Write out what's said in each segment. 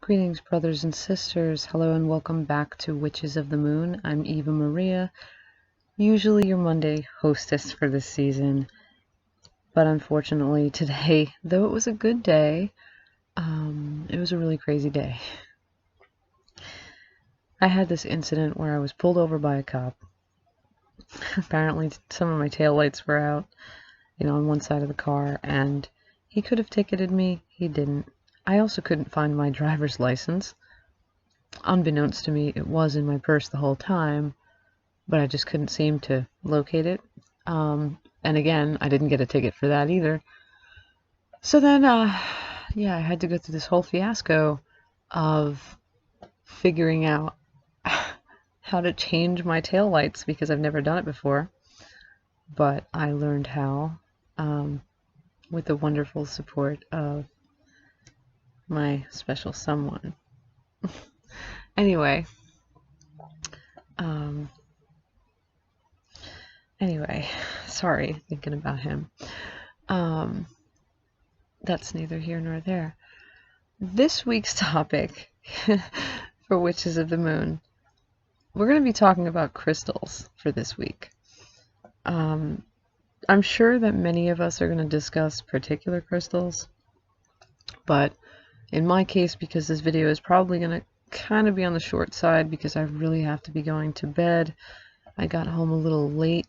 Greetings, brothers and sisters. Hello and welcome back to Witches of the Moon. I'm Eva Maria, usually your Monday hostess for this season. But unfortunately today, though it was a good day, it was a really crazy day. I had this incident where I was pulled over by a cop. Apparently some of my taillights were out, on one side of the car, and he could have ticketed me. He didn't. I also couldn't find my driver's license. Unbeknownst to me, it was in my purse the whole time, but I just couldn't seem to locate it. And again, I didn't get a ticket for that either. So then, I had to go through this whole fiasco of figuring out how to change my taillights because I've never done it before. But I learned how with the wonderful support of my special someone. Anyway, sorry, thinking about him. That's neither here nor there. This week's topic for Witches of the Moon, we're going to be talking about crystals for this week. I'm sure that many of us are going to discuss particular crystals, but in my case, because this video is probably going to kind of be on the short side because I really have to be going to bed, I got home a little late,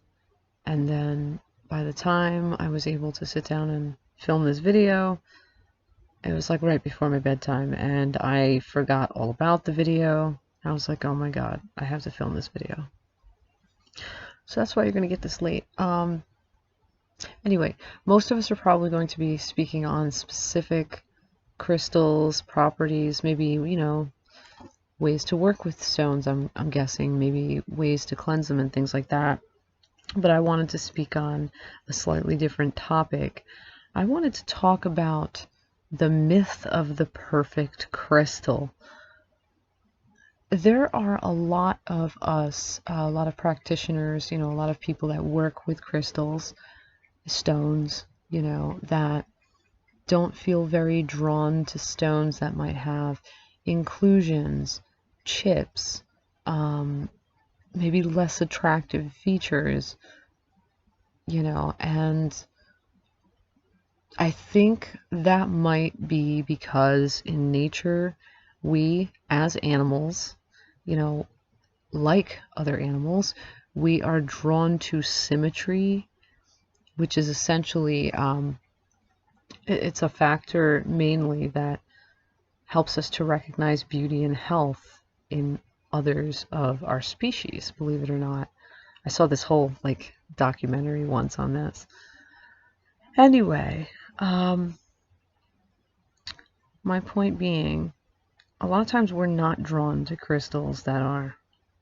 and then by the time I was able to sit down and film this video, it was like right before my bedtime, and I forgot all about the video. I was like, oh my god, I have to film this video. So that's why you're going to get this late. Anyway, most of us are probably going to be speaking on specific crystals, properties, maybe, ways to work with stones, I'm guessing, maybe ways to cleanse them and things like that. But I wanted to speak on a slightly different topic. I wanted to talk about the myth of the perfect crystal. There are a lot of us, a lot of practitioners, a lot of people that work with crystals, stones, that don't feel very drawn to stones that might have inclusions, chips, maybe less attractive features, and I think that might be because in nature, we as animals, like other animals, we are drawn to symmetry, which is essentially, it's a factor mainly that helps us to recognize beauty and health in others of our species, believe it or not. I saw this whole documentary once on this. Anyway, my point being, a lot of times we're not drawn to crystals that are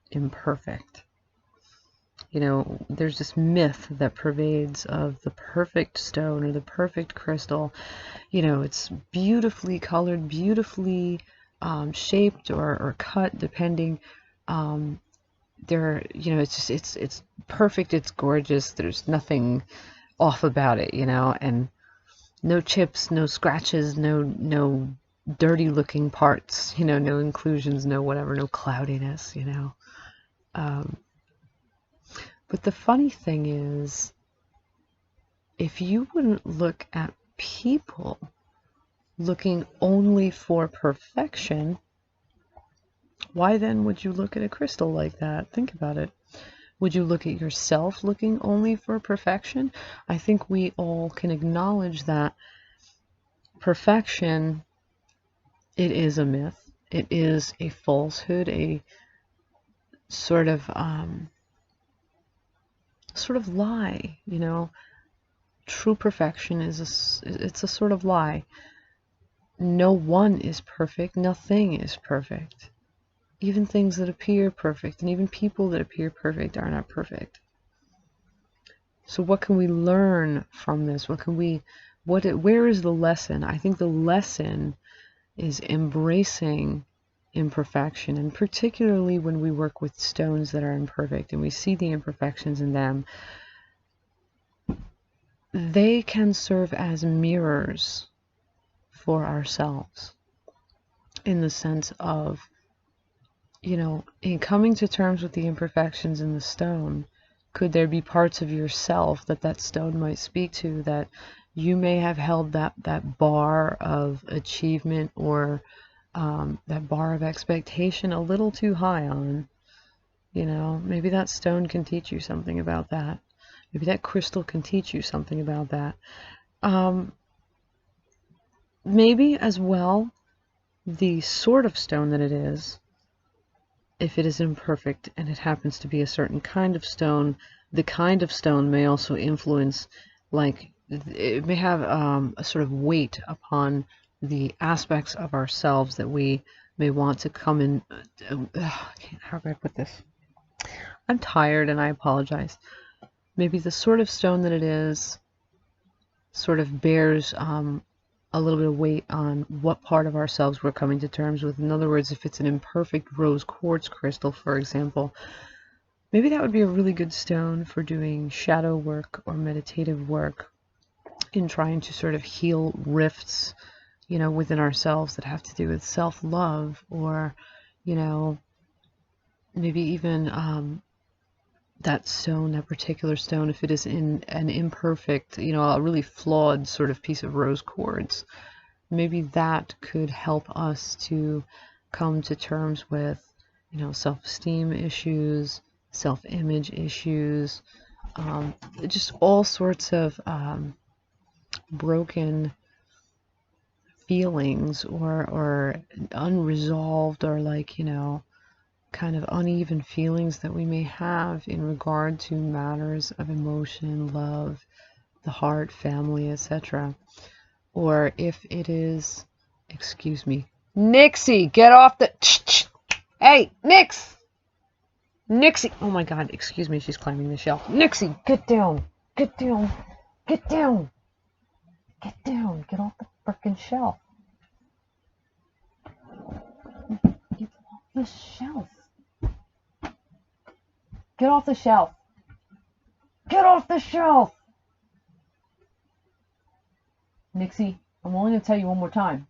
imperfect. There's this myth that pervades of the perfect stone or the perfect crystal. It's beautifully colored, beautifully shaped or cut, depending. It's perfect, it's gorgeous, there's nothing off about it, and no chips, no scratches, no dirty looking parts, no inclusions, no whatever, no cloudiness, But the funny thing is, if you wouldn't look at people looking only for perfection, why then would you look at a crystal like that? Think about it. Would you look at yourself looking only for perfection? I think we all can acknowledge that perfection, it is a myth. It is a falsehood, a sort of lie, True perfection it's a sort of lie. No one is perfect, nothing is perfect. Even things that appear perfect, and even people that appear perfect are not perfect. So what can we learn from this? Where is the lesson? I think the lesson is embracing imperfection, and particularly when we work with stones that are imperfect and we see the imperfections in them, they can serve as mirrors for ourselves. in the sense of, you know, in coming to terms with the imperfections in the stone, could there be parts of yourself that that stone might speak to, that you may have held that bar of achievement, or that bar of expectation a little too high on? You know, maybe that stone can teach you something about that. Maybe that crystal can teach you something about that. Maybe as well, the sort of stone that it is, if it is imperfect and it happens to be a certain kind of stone, the kind of stone may also influence, like, it may have a sort of weight upon the aspects of ourselves that we may want to come in. How can I put this? I'm tired and I apologize. Maybe the sort of stone that it is sort of bears a little bit of weight on what part of ourselves we're coming to terms with. In other words, if it's an imperfect rose quartz crystal, for example, maybe that would be a really good stone for doing shadow work or meditative work, in trying to sort of heal rifts, you know, within ourselves that have to do with self-love, or, you know, maybe even that stone, that particular stone, if it is in an imperfect, you know, a really flawed sort of piece of rose quartz, maybe that could help us to come to terms with, you know, self-esteem issues, self-image issues, just all sorts of broken feelings, or unresolved, or, like, you know, kind of uneven feelings that we may have in regard to matters of emotion, love, the heart, family, etc. Or if it is, excuse me, Nixie, get off the, hey, Nixie, oh my god, excuse me, she's climbing the shelf. Nixie, get down, get down, get down, get down, get off the frickin' shelf. Get off the shelf. Get off the shelf. Get off the shelf! Nixie, I'm only going to tell you one more time.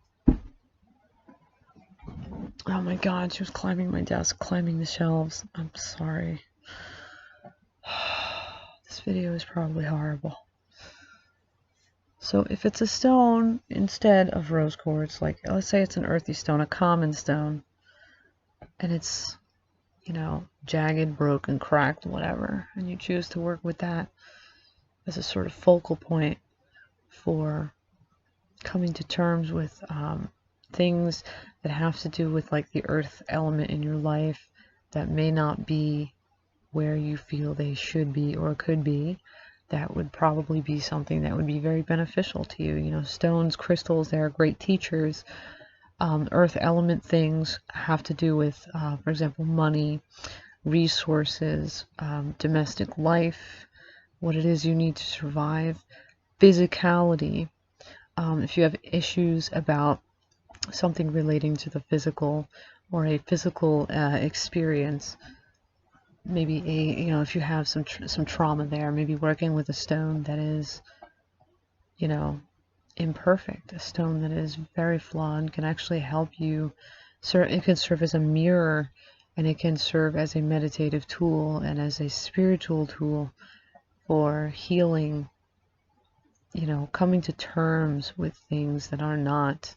Oh my god, she was climbing my desk, climbing the shelves. I'm sorry. This video is probably horrible. So if it's a stone instead of rose quartz, like, let's say it's an earthy stone, a common stone, and it's, you know, jagged, broken, cracked, whatever, and you choose to work with that as a sort of focal point for coming to terms with things that have to do with, like, the earth element in your life that may not be where you feel they should be or could be, that would probably be something that would be very beneficial to you. You know, stones, crystals, they are great teachers. Earth element things have to do with, for example, money, resources, domestic life, what it is you need to survive, physicality. If you have issues about something relating to the physical, or a physical experience, maybe you know, if you have some trauma there, maybe working with a stone that is, you know, imperfect, a stone that is very flawed, can actually help you. It can serve as a mirror, and it can serve as a meditative tool and as a spiritual tool for healing, you know, coming to terms with things that are not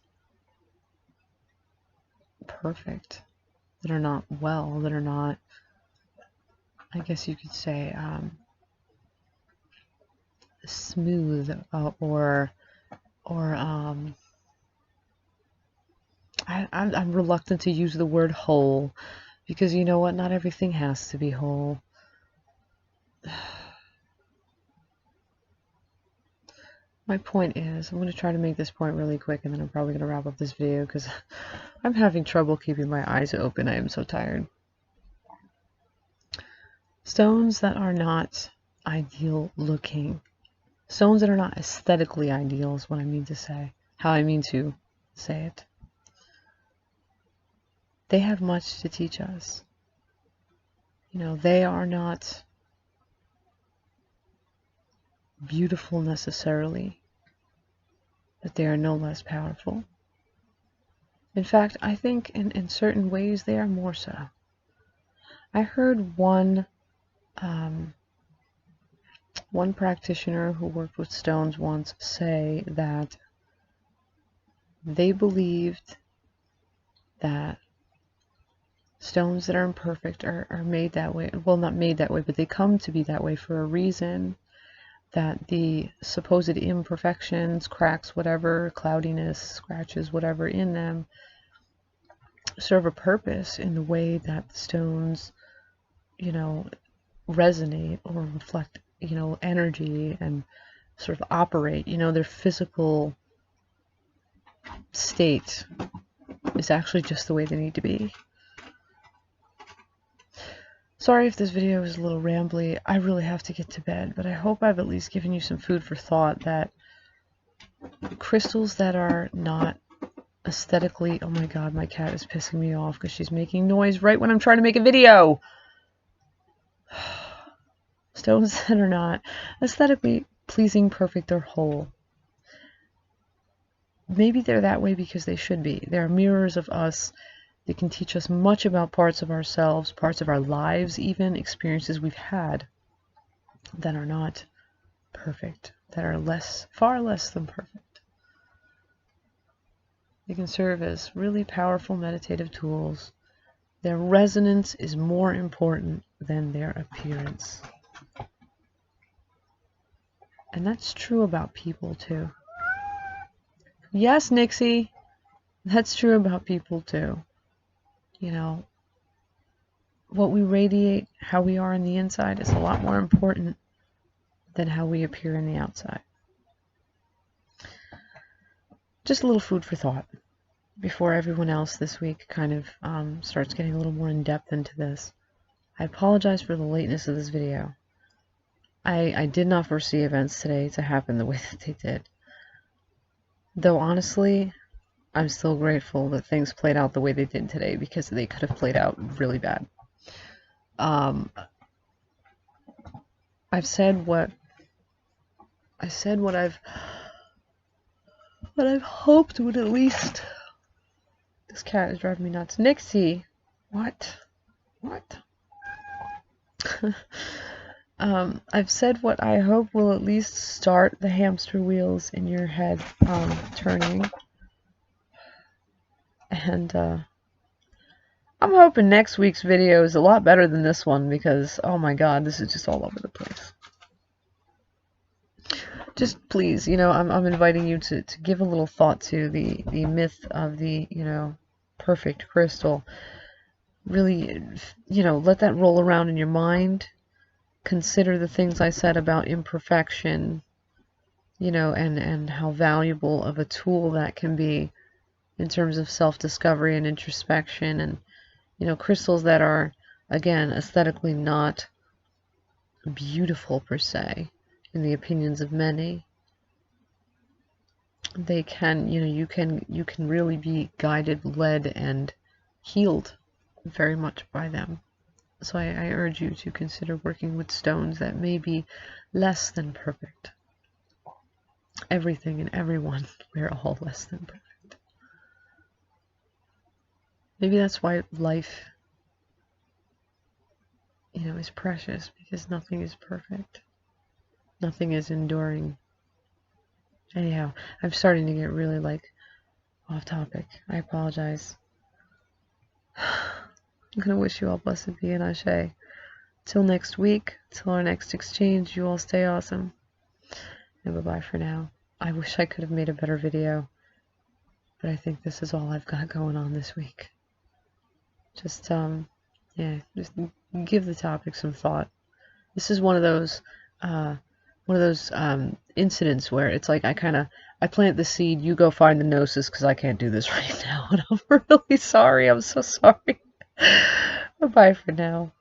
perfect, that are not well, that are not, I guess you could say, smooth, or I'm reluctant to use the word whole, because, you know what, not everything has to be whole. My point is, I'm going to try to make this point really quick, and then I'm probably going to wrap up this video, because I'm having trouble keeping my eyes open. I am so tired. Stones that are not ideal looking, stones that are not aesthetically ideal is what I mean to say, how I mean to say it. They have much to teach us. You know, they are not beautiful necessarily, but they are no less powerful. In fact, I think in certain ways they are more so. I heard one practitioner who worked with stones once say that they believed that stones that are imperfect are made that way. Well, not made that way, but they come to be that way for a reason. That the supposed imperfections, cracks, whatever, cloudiness, scratches, whatever in them, serve a purpose in the way that the stones, you know, resonate or reflect, you know, energy and sort of operate. You know, their physical state is actually just the way they need to be. Sorry if this video is a little rambly. I really have to get to bed, but I hope I've at least given you some food for thought that crystals that are not aesthetically... Oh my god, my cat is pissing me off because she's making noise right when I'm trying to make a video. Stones that are not aesthetically pleasing, perfect, or whole. Maybe they're that way because they should be. They're mirrors of us. They can teach us much about parts of ourselves, parts of our lives, even experiences we've had that are not perfect, that are far less than perfect. They can serve as really powerful meditative tools. Their resonance is more important than their appearance. And that's true about people too. Yes, Nixie, that's true about people too. You know, what we radiate, how we are on the inside, is a lot more important than how we appear on the outside. Just a little food for thought before everyone else this week kind of starts getting a little more in depth into this. I apologize for the lateness of this video. I did not foresee events today to happen the way that they did. Though honestly, I'm still grateful that things played out the way they did today, because they could have played out really bad. I've said what I've hoped would at least... This cat is driving me nuts. Nixie! What? I've said what I hope will at least start the hamster wheels in your head turning. And I'm hoping next week's video is a lot better than this one, because, oh my god, this is just all over the place. Just please, you know, I'm inviting you to give a little thought to the myth of the, you know, perfect crystal. Really, you know, let that roll around in your mind. Consider the things I said about imperfection, you know, and how valuable of a tool that can be in terms of self-discovery and introspection. And, you know, crystals that are, again, aesthetically not beautiful per se, in the opinions of many, they can, you know, you can really be guided, led, and healed very much by them. So I urge you to consider working with stones that may be less than perfect. Everything and everyone, we're all less than perfect. Maybe that's why life, you know, is precious, because nothing is perfect. Nothing is enduring. Anyhow, I'm starting to get really, like, off topic. I apologize. I'm going to wish you all blessed be and ashe. Till next week, till our next exchange, you all stay awesome. And bye-bye for now. I wish I could have made a better video, but I think this is all I've got going on this week. Just, yeah, just give the topic some thought. This is one of those incidents where it's like I plant the seed, you go find the gnosis, because I can't do this right now, and I'm really sorry. I'm so sorry. Bye-bye for now.